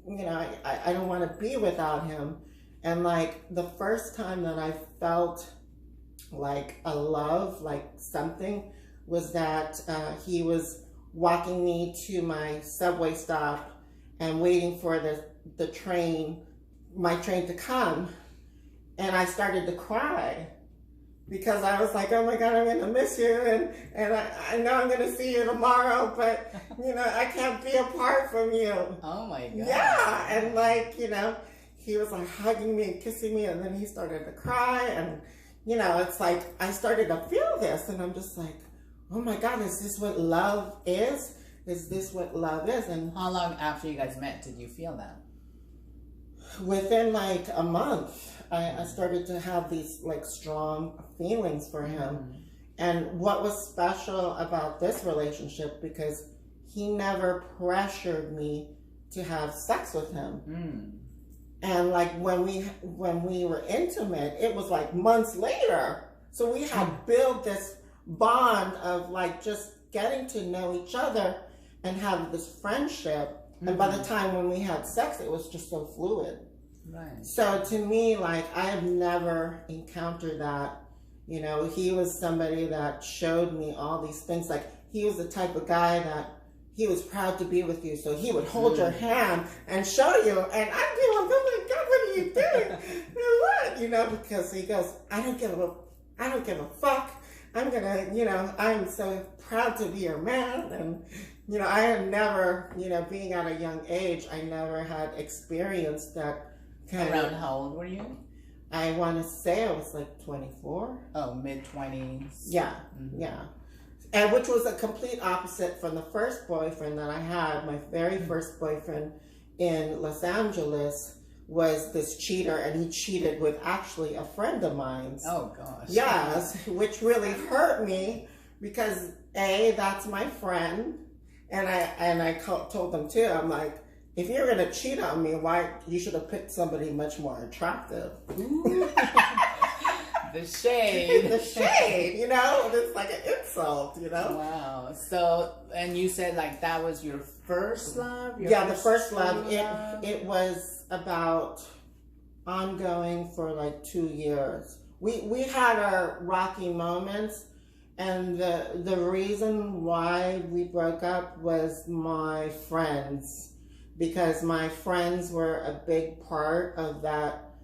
I don't want to be without him. And like the first time that I felt like a love, like something, was that he was walking me to my subway stop and waiting for the train, my train to come. And I started to cry because I was like, oh my God, I'm going to miss you. And I know I'm going to see you tomorrow, but, I can't be apart from you. Oh my God. Yeah. And like, he was like hugging me and kissing me, and then he started to cry. And, it's like I started to feel this, and I'm just like, oh my God, is this what love is? Is this what love is? And how long after you guys met did you feel that? Within like a month, I started to have these like strong feelings for him. Mm-hmm. And what was special about this relationship, because he never pressured me to have sex with him. Mm. And like when we were intimate, it was like months later. So we had built this bond of like just getting to know each other and have this friendship. Mm-hmm. And by the time when we had sex, it was just so fluid. Right. So to me, like, I have never encountered that. He was somebody that showed me all these things. Like, he was the type of guy that he was proud to be with you. So he would hold your hand and show you. And I'd be like, oh my God, what are you doing? What? Because he goes, I don't give a fuck. I'm gonna, I'm so proud to be your man. And, I had never, being at a young age, I never had experienced that. Around how old were you? I want to say I was like 24. Oh, mid-20s. Yeah, mm-hmm. Yeah. And which was a complete opposite from the first boyfriend that I had. My very first boyfriend in Los Angeles was this cheater, and he cheated with actually a friend of mine. Oh, gosh. Yes, which really hurt me because, A, that's my friend. And I told them too, I'm like, if you're going to cheat on me, you should have picked somebody much more attractive. The shade. The shade, it's like an insult, Wow. So, and you said like that was your first love? The first love. It was about ongoing for like 2 years. We had our rocky moments, and the reason why we broke up was my friends. Because my friends were a big part of that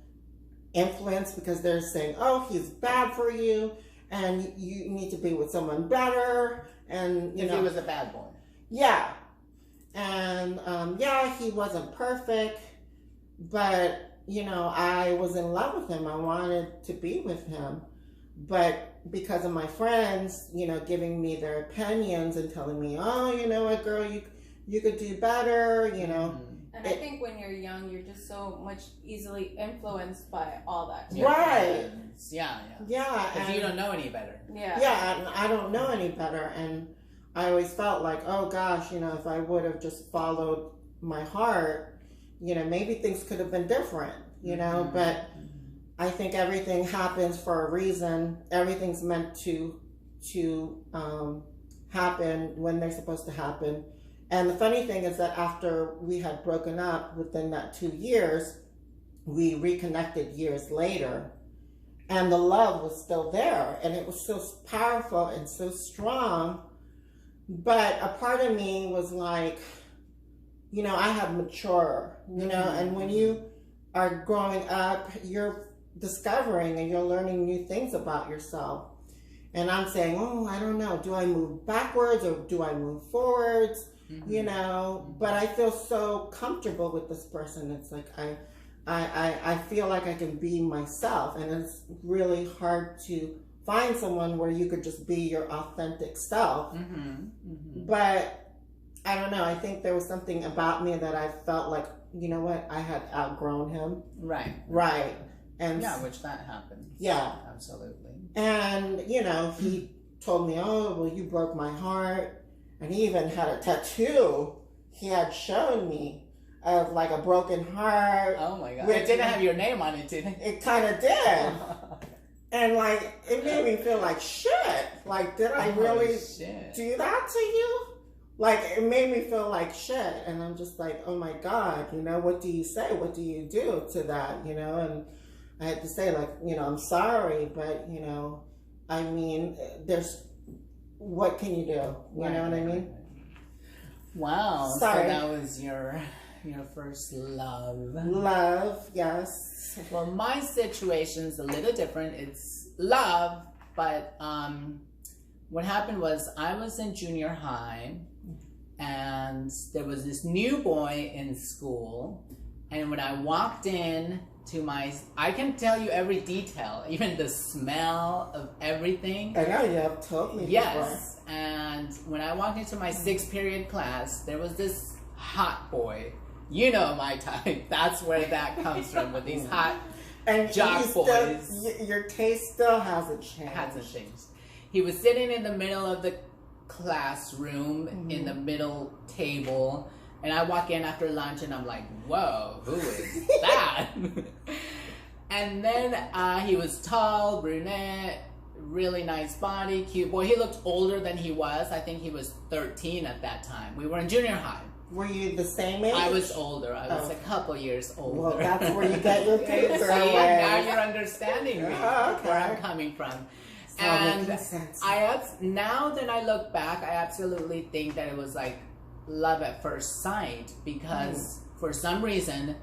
influence, because they're saying, oh, he's bad for you and you need to be with someone better. And, he was a bad boy. Yeah. And, he wasn't perfect, but, I was in love with him. I wanted to be with him. But because of my friends, giving me their opinions and telling me, oh, you know what, girl, you could do better, And I think when you're young, you're just so much easily influenced by all that. Right. Yeah. Yeah. Because you don't know any better. Yeah. Yeah, and I don't know any better. And I always felt like, oh gosh, if I would have just followed my heart, maybe things could have been different, Mm-hmm. But I think everything happens for a reason. Everything's meant to happen when they're supposed to happen. And the funny thing is that after we had broken up, within that 2 years, we reconnected years later, and the love was still there, and it was so powerful and so strong. But a part of me was like, I have matured, and when you are growing up, you're discovering and you're learning new things about yourself. And I'm saying, oh, I don't know, do I move backwards or do I move forwards? Mm-hmm. But I feel so comfortable with this person. It's like I feel like I can be myself, and it's really hard to find someone where you could just be your authentic self. Mm-hmm. Mm-hmm. But I don't know, I think there was something about me that I felt like, I had outgrown him. Right. And which that happens. Yeah. Absolutely. And, he told me, oh, well, you broke my heart. And he even had a tattoo he had shown me of like a broken heart. Oh my God. It didn't have your name on it, did it? It kind of did. And like, it made me feel like shit. Like, did I really do that to you? like, it made me feel like shit. And I'm just like, oh my God, what do you say? What do you do to that? And I had to say, like, I'm sorry, but, I mean, what can you do? You know what I mean? Wow. Sorry. So that was your first love. Love, yes. Well, my situation's a little different. It's love, but what happened was I was in junior high, and there was this new boy in school, and when I walked in to I can tell you every detail, even the smell of everything. I know you have told me. Yes, before. and when I walked into my 6th period class, there was this hot boy. You know my type. That's where that comes from, with these hot and jock boys. Your taste still hasn't changed. Hasn't changed. He was sitting in the middle of the classroom, in the middle table, and I walk in after lunch and I'm like, whoa, who is that? And then he was tall, brunette, really nice body, cute boy. He looked older than he was. I think he was 13 at that time. We were in junior high. Were you the same age? I was older. I was a couple years older. Well, that's where you get your paper. See, now you're understanding me, okay. where I'm coming from. So And sense. now that I look back, I absolutely think that it was like love at first sight, because for some reason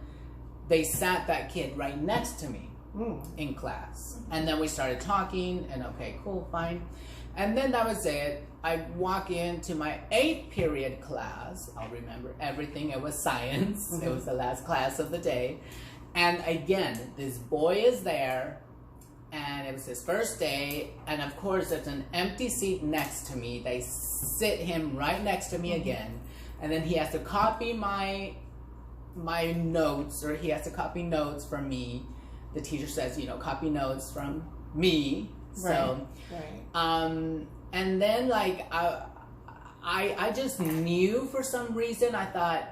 they sat that kid right next to me in class, and then we started talking, and okay, cool, fine, and then that was it. I walk into my 8th period class. I'll remember everything. It was science. It was the last class of the day, and again, this boy is there. And it was his first day, and of course there's an empty seat next to me. They sit him right next to me again, and then he has to copy my notes, or he has to copy notes from me. The teacher says, copy notes from me. So, right. And then like I just knew, for some reason I thought,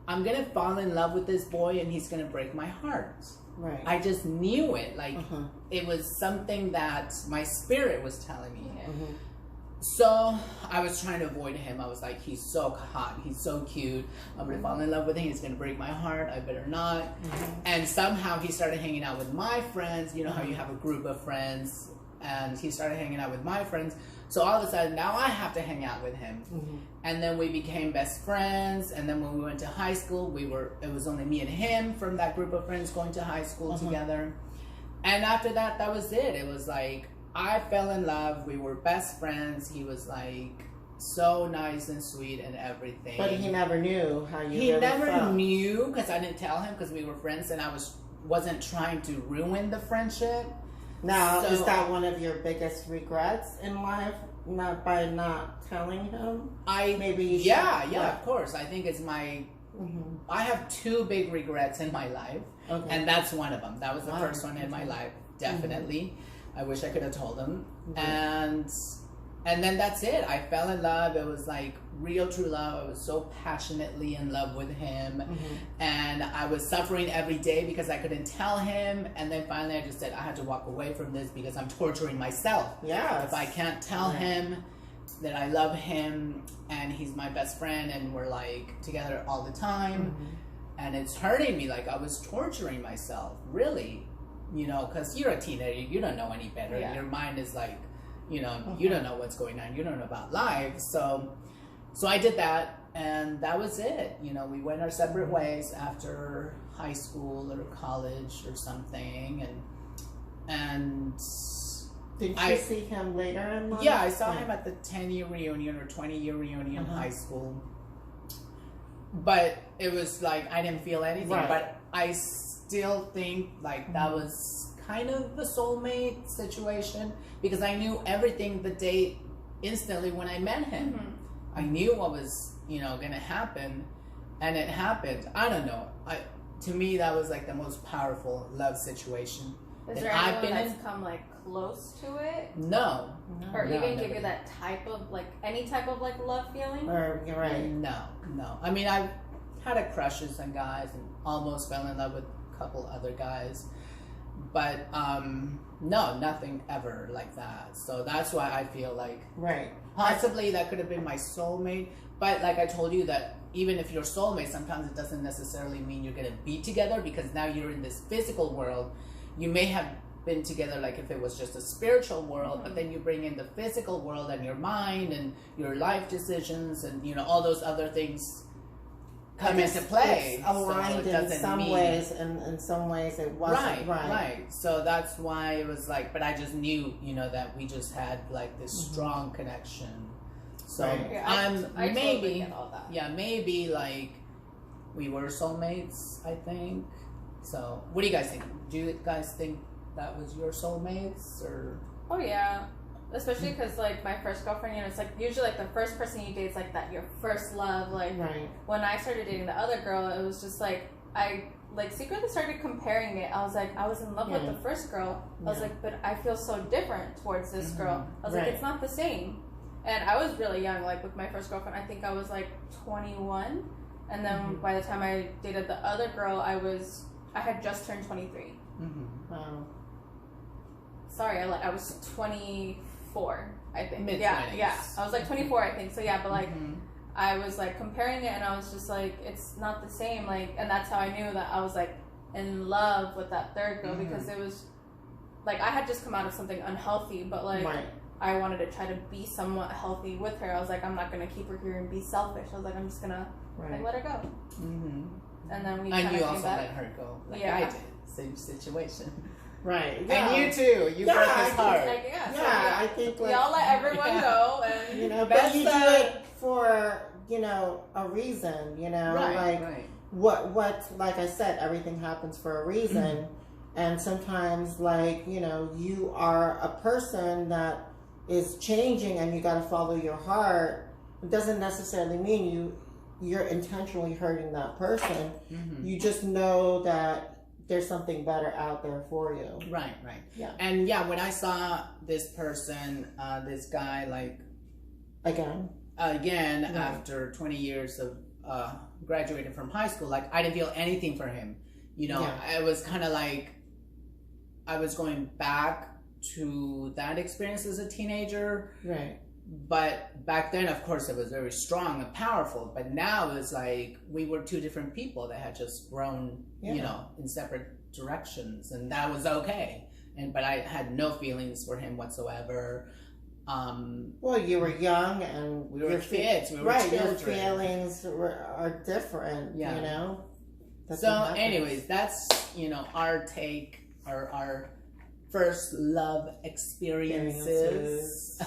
I'm gonna fall in love with this boy and he's gonna break my heart. Right. I just knew it. Like, it was something that my spirit was telling me. So I was trying to avoid him. I was like, he's so hot, he's so cute, I'm gonna fall in love with him, he's gonna break my heart, I better not. And somehow he started hanging out with my friends. You know how you have a group of friends, and he started hanging out with my friends. So all of a sudden, now I have to hang out with him. And then we became best friends. And then when we went to high school, it was only me and him from that group of friends going to high school together. And after that, that was it. It was like, I fell in love. We were best friends. He was like so nice and sweet and everything. But he never knew how you He really never felt. knew, because I didn't tell him, because we were friends, and I wasn't trying to ruin the friendship. Now, So, is that one of your biggest regrets in life? Not by not telling him? Maybe you should. Yeah, of course. I think it's my... I have 2 big regrets in my life, and that's one of them. That was the first one in my life, definitely. I wish I could have told him. And then that's it. I fell in love. It was like real true love. I was so passionately in love with him. And I was suffering every day because I couldn't tell him. And then finally I just said, I had to walk away from this because I'm torturing myself. Yeah. If I can't tell him that I love him and he's my best friend and we're like together all the time, and it's hurting me, like I was torturing myself, really, because you're a teenager, you don't know any better. Your mind is like, you don't know what's going on, you don't know about life. So I did that, and that was it. We went our separate ways after high school or college or something, and did you see him later in life? Yeah, I saw him at the 10-year reunion or 20-year reunion in high school. But it was like, I didn't feel anything. Right. But I still think like that was kind of a soulmate situation, because I knew everything the day instantly when I met him. I knew what was, going to happen, and it happened. I don't know. To me, that was like the most powerful love situation. Is there anyone that's come like close to it? No. Or even give you that type of like, any type of like love feeling? Or you're right. No. I mean, I had a crushes on guys and almost fell in love with a couple other guys, but no, nothing ever like that. So that's why I feel like possibly that could have been my soulmate. But like I told you, that even if you're soulmate, sometimes it doesn't necessarily mean you're gonna be together, because now you're in this physical world. You may have been together like if it was just a spiritual world, but then you bring in the physical world and your mind and your life decisions and all those other things come into play. It's aligned in some ways, and in some ways it wasn't right. So that's why it was like, but I just knew that we just had like this strong connection. So I maybe totally get all that. Maybe like we were soulmates, I think. So what do you guys think? Do you guys think that was your soulmates, or? Oh yeah, especially because like my first girlfriend, it's like usually like the first person you date is like that your first love. Like when I started dating the other girl, it was just like I like secretly started comparing it. I was like, I was in love with the first girl. I was like, but I feel so different towards this girl. I was like, it's not the same. And I was really young, like with my first girlfriend. I think I was like 21, and then by the time I dated the other girl, I had just turned 23. Wow. Sorry, I was 24, I think. Mid-20s. Yeah. I was like 24, I think. So yeah, but like I was like comparing it, and I was just like, it's not the same. Like, and that's how I knew that I was like in love with that third girl, because it was like I had just come out of something unhealthy, but like I wanted to try to be somewhat healthy with her. I was like, I'm not gonna keep her here and be selfish. I was like, I'm just gonna like let her go. And then we kind of you came also back. let her go, like I did. Same situation. Right. And you too. You broke his heart. Like, I think we all let everyone go, and but you do it for a reason. What like I said, everything happens for a reason, and sometimes like you are a person that is changing, and you got to follow your heart. It doesn't necessarily mean you're intentionally hurting that person. You just know that there's something better out there for you. Right. Yeah. And when I saw this person, this guy, like again after 20 years of graduating from high school, like I didn't feel anything for him. It was kind of like I was going back to that experience as a teenager. Right. But back then, of course, it was very strong and powerful. But now it's like we were two different people that had just grown, in separate directions, and that was okay. But I had no feelings for him whatsoever. Well, you were young, and we were kids. We were children. Your feelings are different. So, anyways, that's our take, or our first love experiences.